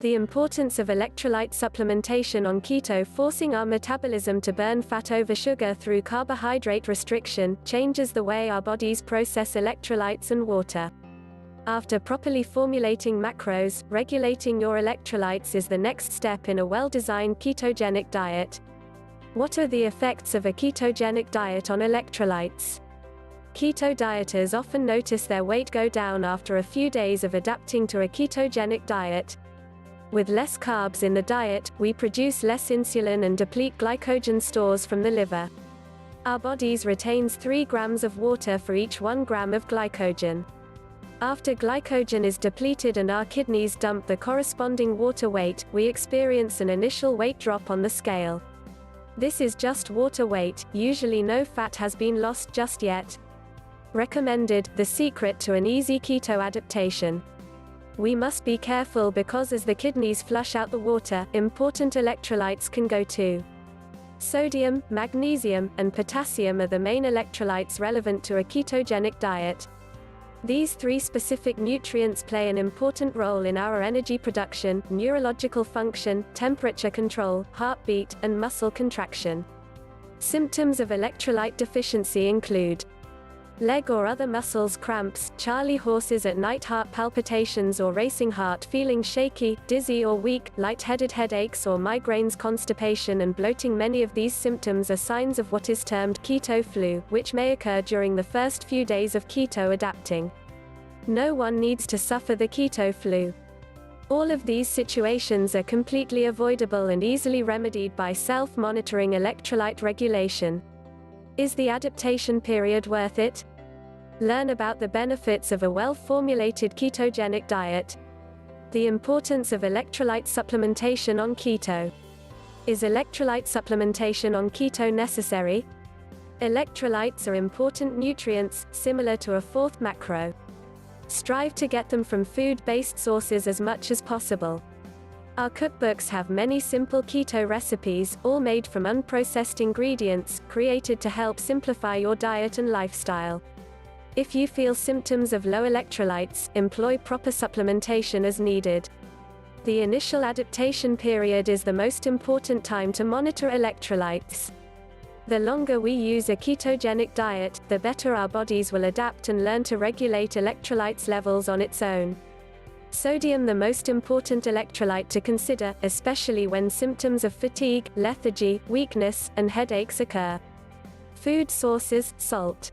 The importance of electrolyte supplementation on keto. Forcing our metabolism to burn fat over sugar through carbohydrate restriction changes the way our bodies process electrolytes and water. After properly formulating macros, regulating your electrolytes is the next step in a well-designed ketogenic diet. What are the effects of a ketogenic diet on electrolytes? Keto dieters often notice their weight go down after a few days of adapting to a ketogenic diet. With less carbs in the diet, we produce less insulin and deplete glycogen stores from the liver. Our bodies retains 3 grams of water for each 1 gram of glycogen. After glycogen is depleted and our kidneys dump the corresponding water weight, we experience an initial weight drop on the scale. This is just water weight, usually no fat has been lost just yet. Recommended, the secret to an easy keto adaptation. We must be careful because as the kidneys flush out the water, important electrolytes can go too. Sodium, magnesium, and potassium are the main electrolytes relevant to a ketogenic diet. These 3 specific nutrients play an important role in our energy production, neurological function, temperature control, heartbeat, and muscle contraction. Symptoms of electrolyte deficiency include leg or other muscles cramps, charley horses at night, heart palpitations or racing heart, feeling shaky, dizzy or weak, lightheaded, headaches or migraines, constipation and bloating. Many of these symptoms are signs of what is termed keto flu, which may occur during the first few days of keto adapting. No one needs to suffer the keto flu. All of these situations are completely avoidable and easily remedied by self-monitoring electrolyte regulation. Is the adaptation period worth it? Learn about the benefits of a well-formulated ketogenic diet. The importance of electrolyte supplementation on keto. Is electrolyte supplementation on keto necessary? Electrolytes are important nutrients, similar to a 4th macro. Strive to get them from food-based sources as much as possible. Our cookbooks have many simple keto recipes, all made from unprocessed ingredients, created to help simplify your diet and lifestyle. If you feel symptoms of low electrolytes, employ proper supplementation as needed. The initial adaptation period is the most important time to monitor electrolytes. The longer we use a ketogenic diet, the better our bodies will adapt and learn to regulate electrolytes levels on its own. Sodium, the most important electrolyte to consider, especially when symptoms of fatigue, lethargy, weakness, and headaches occur. Food sources, salt.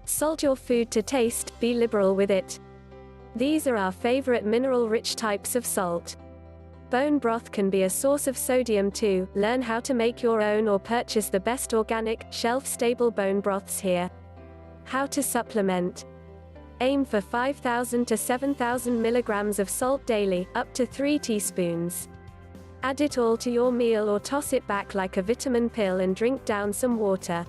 Salt your food to taste, be liberal with it. These are our favorite mineral-rich types of salt. Bone broth can be a source of sodium too. Learn how to make your own or purchase the best organic, shelf-stable bone broths here. How to supplement. Aim for 5,000 to 7,000 milligrams of salt daily, up to 3 teaspoons. Add it all to your meal or toss it back like a vitamin pill and drink down some water.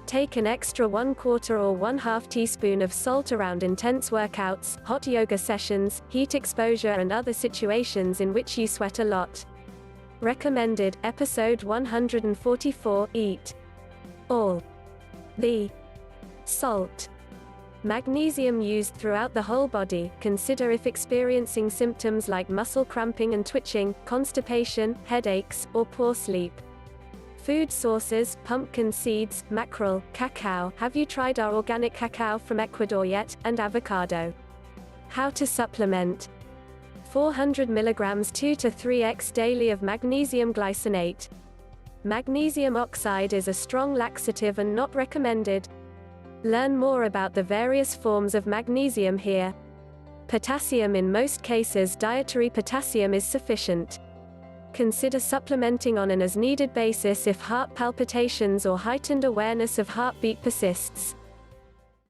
Take an extra 1/4 or 1/2 teaspoon of salt around intense workouts, hot yoga sessions, heat exposure and other situations in which you sweat a lot. Recommended, episode 144, Eat All the Salt. Magnesium used throughout the whole body. Consider if experiencing symptoms like muscle cramping and twitching, constipation, headaches, or poor sleep. Food sources, pumpkin seeds, mackerel, cacao. Have you tried our organic cacao from Ecuador yet? And avocado. How to supplement. 400 milligrams 2 to 3x daily of magnesium glycinate. Magnesium oxide is a strong laxative and not recommended. Learn more about the various forms of magnesium here. Potassium. In most cases, dietary potassium is sufficient. Consider supplementing on an as-needed basis if heart palpitations or heightened awareness of heartbeat persists.